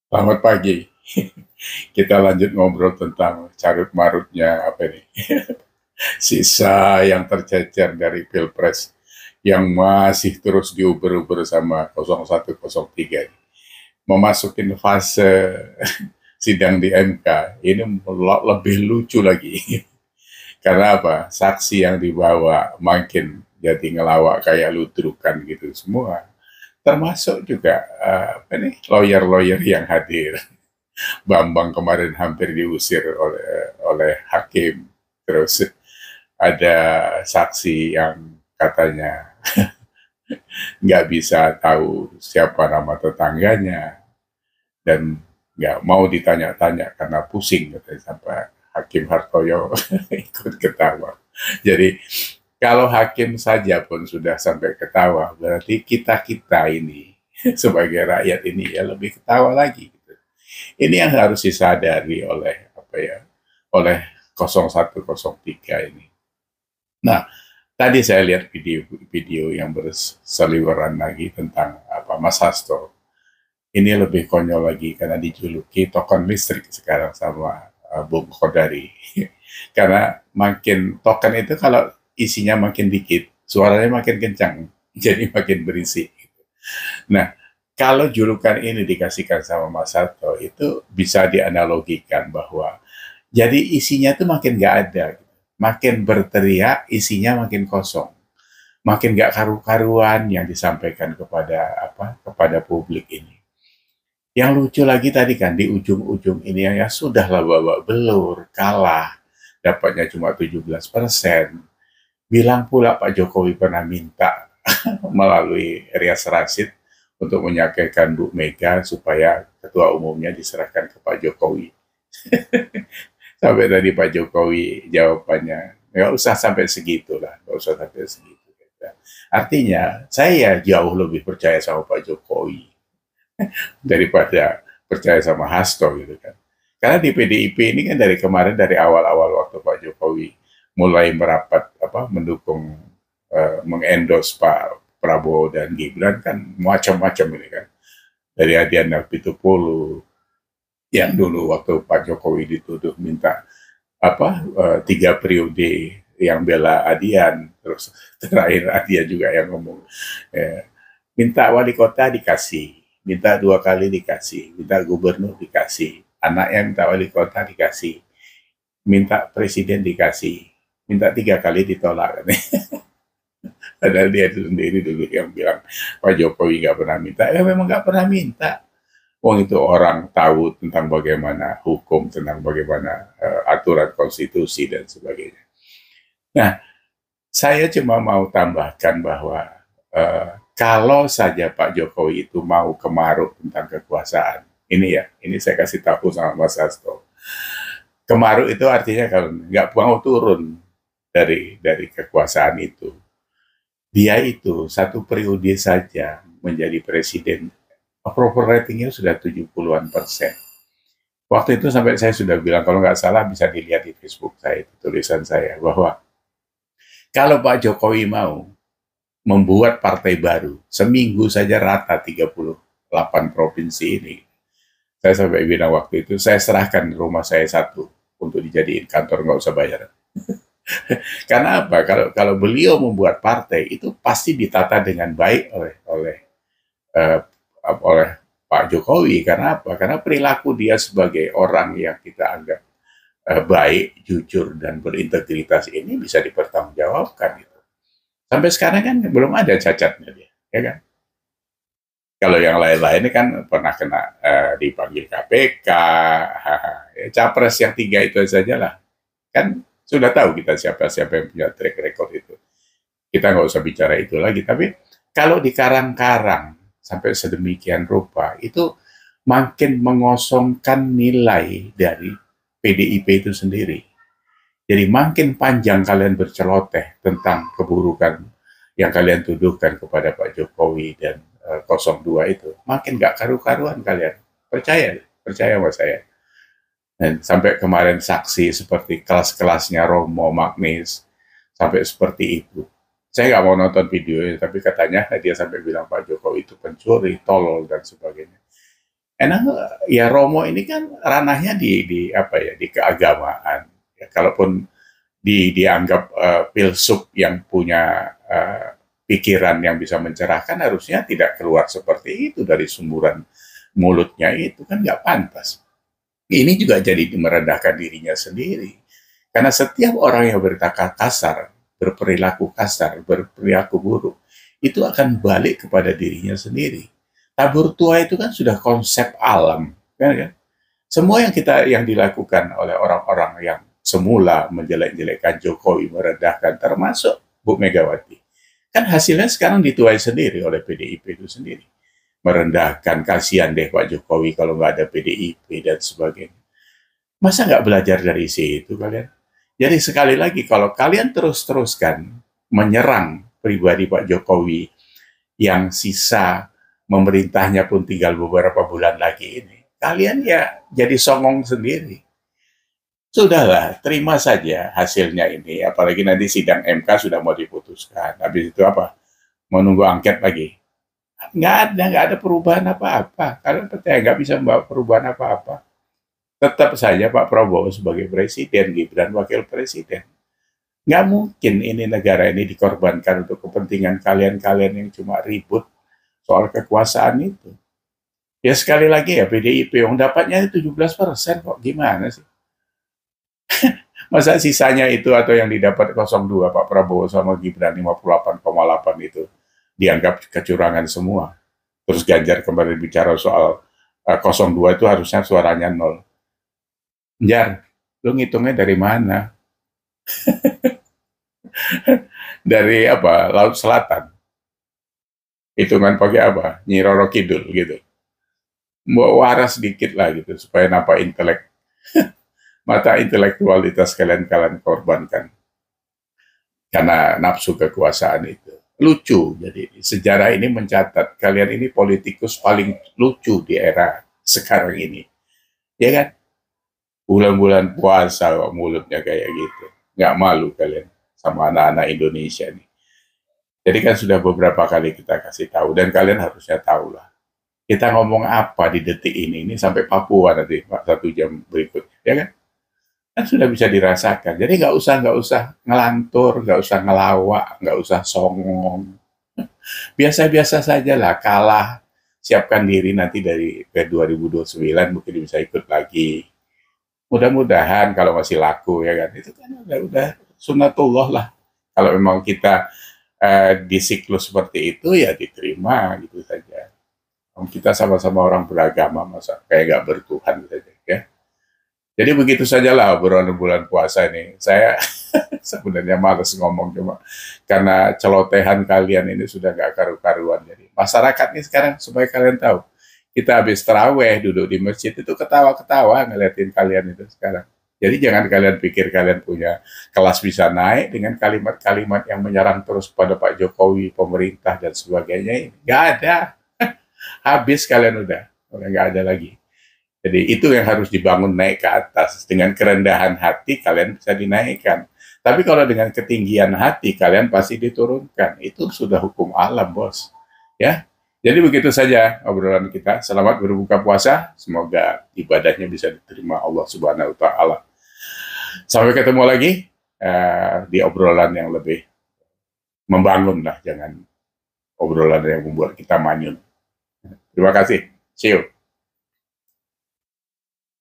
Selamat pagi. Kita lanjut ngobrol tentang carut marutnya apa nih? Sisa yang tercecer dari Pilpres yang masih terus diuber-uber sama 0103. Memasukin fase sidang di MK, ini lebih lucu lagi. Karena apa? Saksi yang dibawa makin jadi ngelawak kayak ludrukan gitu semua. Termasuk juga apa nih lawyer-lawyer yang hadir. Bambang kemarin hampir diusir oleh hakim. Terus ada saksi yang katanya nggak bisa tahu siapa nama tetangganya dan nggak mau ditanya-tanya karena pusing katanya sampai Hakim Hartoyo ikut ketawa. Jadi kalau hakim saja pun sudah sampai ketawa, berarti kita-kita ini sebagai rakyat ini ya lebih ketawa lagi. Ini yang harus disadari oleh apa ya, oleh 0103 ini. Nah, tadi saya lihat video yang berseliweran lagi tentang apa Mas Hasto. Ini lebih konyol lagi karena dijuluki token listrik sekarang sama Bung Kodari. Karena makin token itu kalau isinya makin dikit, suaranya makin kencang, jadi makin berisik. Nah, kalau julukan ini dikasihkan sama Mas Hasto, itu bisa dianalogikan bahwa jadi isinya tuh makin nggak ada, makin berteriak, isinya makin kosong, makin nggak karu-karuan yang disampaikan kepada publik ini. Yang lucu lagi tadi kan di ujung-ujung ini yang ya sudahlah babak belur, kalah, dapatnya cuma 17%. Bilang pula Pak Jokowi pernah minta melalui Rias Rasid untuk menyampaikan Bu Mega supaya ketua umumnya diserahkan ke Pak Jokowi. Sampai tadi Pak Jokowi jawabannya, nggak usah sampai segitulah, nggak usah sampai segitu. Artinya, saya jauh lebih percaya sama Pak Jokowi daripada percaya sama Hasto gitu kan. Karena di PDIP ini kan dari kemarin, dari awal-awal waktu Pak Jokowi mulai merapat mendukung mengendorse Pak Prabowo dan Gibran kan macam-macam ini kan. Dari Adian Pitupulu yang dulu waktu Pak Jokowi dituduh minta 3 periode yang bela Adian, terus terakhir Adian juga yang ngomong minta wali kota dikasih, minta 2 kali dikasih, minta gubernur dikasih, anaknya minta wali kota dikasih, minta presiden dikasih, minta 3 kali ditolak. Padahal dia sendiri dulu yang bilang Pak Jokowi nggak pernah minta, ya memang nggak pernah minta. Wong itu orang tahu tentang bagaimana hukum, tentang bagaimana aturan konstitusi dan sebagainya. Nah, saya cuma mau tambahkan bahwa kalau saja Pak Jokowi itu mau kemaruk tentang kekuasaan, ini saya kasih tahu sama Mas Hasto. Kemaruk itu artinya kalau nggak mau turun dari kekuasaan itu, dia itu 1 periode saja menjadi presiden, approval ratingnya sudah 70-an%. Waktu itu sampai saya sudah bilang, kalau nggak salah bisa dilihat di Facebook saya, tulisan saya, bahwa kalau Pak Jokowi mau membuat partai baru, seminggu saja rata 38 provinsi ini. Saya sampai bilang waktu itu, saya serahkan rumah saya satu untuk dijadiin kantor, nggak usah bayar. Karena apa? Kalau beliau membuat partai, itu pasti ditata dengan baik uh, oleh Pak Jokowi. Karena apa? Karena perilaku dia sebagai orang yang kita anggap baik, jujur, dan berintegritas ini bisa dipertanggungjawabkan. Gitu. Sampai sekarang kan belum ada cacatnya dia, ya kan? Kalau yang lain-lain ini kan pernah kena dipanggil KPK, ya, capres yang 3 itu saja lah. Kan sudah tahu kita siapa-siapa yang punya track record itu. Kita nggak usah bicara itu lagi. Tapi kalau dikarang-karang sampai sedemikian rupa, itu makin mengosongkan nilai dari PDIP itu sendiri. Jadi makin panjang kalian berceloteh tentang keburukan yang kalian tuduhkan kepada Pak Jokowi dan 02 itu, makin gak karu-karuan kalian. Percaya sama saya. Dan sampai kemarin saksi seperti kelas-kelasnya Romo Magnis, sampai seperti itu. Saya nggak mau nonton videonya, tapi katanya dia sampai bilang Pak Jokowi itu pencuri, tolol, dan sebagainya. Enak, ya Romo ini kan ranahnya di apa ya, di keagamaan. Ya, kalaupun dianggap filsuf yang punya pikiran yang bisa mencerahkan, harusnya tidak keluar seperti itu dari sumburan mulutnya, itu kan nggak pantas. Ini juga jadi merendahkan dirinya sendiri. Karena setiap orang yang berkata kasar, berperilaku kasar, berperilaku buruk, itu akan balik kepada dirinya sendiri. Tabur tua itu kan sudah konsep alam, kan? Semua yang dilakukan oleh orang-orang yang semula menjelek-jelekkan Jokowi, merendahkan, termasuk Bu Megawati, kan hasilnya sekarang dituai sendiri oleh PDIP itu sendiri. Merendahkan, kasihan deh Pak Jokowi kalau nggak ada PDIP dan sebagainya. Masa nggak belajar dari situ kalian? Jadi sekali lagi, kalau kalian terus-teruskan menyerang pribadi Pak Jokowi yang sisa memerintahnya pun tinggal beberapa bulan lagi ini, kalian ya jadi songong sendiri. Sudahlah, terima saja hasilnya ini. Apalagi nanti sidang MK sudah mau diputuskan. Habis itu apa? Menunggu angket lagi. Nggak ada perubahan apa-apa. Kalian percaya nggak bisa membawa perubahan apa-apa. Tetap saja Pak Prabowo sebagai presiden, Gibran wakil presiden. Nggak mungkin ini negara ini dikorbankan untuk kepentingan kalian-kalian yang cuma ribut soal kekuasaan itu. Ya sekali lagi ya, PDIP yang dapatnya 17% kok, gimana sih? Masa sisanya itu atau yang didapat 02 Pak Prabowo sama Gibran 58,8 itu dianggap kecurangan semua. Terus Ganjar kembali bicara soal 02 itu harusnya suaranya 0. Jar, lu ngitungnya dari mana? Dari apa? Laut Selatan. Hitungan pakai apa? Nyi Roro Kidul gitu. Mau waras sedikit lah gitu supaya nampak intelek. Mata intelektualitas kalian korbankan karena nafsu kekuasaan itu. Lucu, jadi sejarah ini mencatat kalian ini politikus paling lucu di era sekarang ini, ya kan? Bulan-bulan puasa kok mulutnya kayak gitu, nggak malu kalian sama anak-anak Indonesia nih. Jadi kan sudah beberapa kali kita kasih tahu dan kalian harusnya tahu lah. Kita ngomong apa di detik ini sampai Papua nanti 1 jam berikut, ya kan? Kan sudah bisa dirasakan. Jadi nggak usah ngelantur, nggak usah ngelawak, nggak usah songong. Biasa-biasa saja lah, kalah. Siapkan diri nanti dari ke 2029 mungkin bisa ikut lagi. Mudah-mudahan kalau masih laku ya kan. Itu kan udah sunatullah lah. Kalau memang kita di siklus seperti itu ya diterima gitu saja. Kita sama-sama orang beragama, masa kayak nggak bertuhan saja ya. Jadi begitu sajalah obrolan bulan puasa ini. Saya sebenarnya males ngomong cuma karena celotehan kalian ini sudah gak karu-karuan. Jadi masyarakat ini sekarang supaya kalian tahu, kita habis terawih duduk di masjid itu ketawa-ketawa ngeliatin kalian itu sekarang. Jadi jangan kalian pikir kalian punya kelas bisa naik dengan kalimat-kalimat yang menyerang terus pada Pak Jokowi, pemerintah dan sebagainya ini. Gak ada. Habis kalian udah gak ada lagi. Jadi itu yang harus dibangun naik ke atas. Dengan kerendahan hati kalian bisa dinaikkan. Tapi kalau dengan ketinggian hati kalian pasti diturunkan. Itu sudah hukum alam, bos. Ya. Jadi begitu saja obrolan kita. Selamat berbuka puasa. Semoga ibadahnya bisa diterima Allah Subhanahu wa taala. Sampai ketemu lagi di obrolan yang lebih membangun lah, jangan obrolan yang membuat kita manyun. Terima kasih. See you.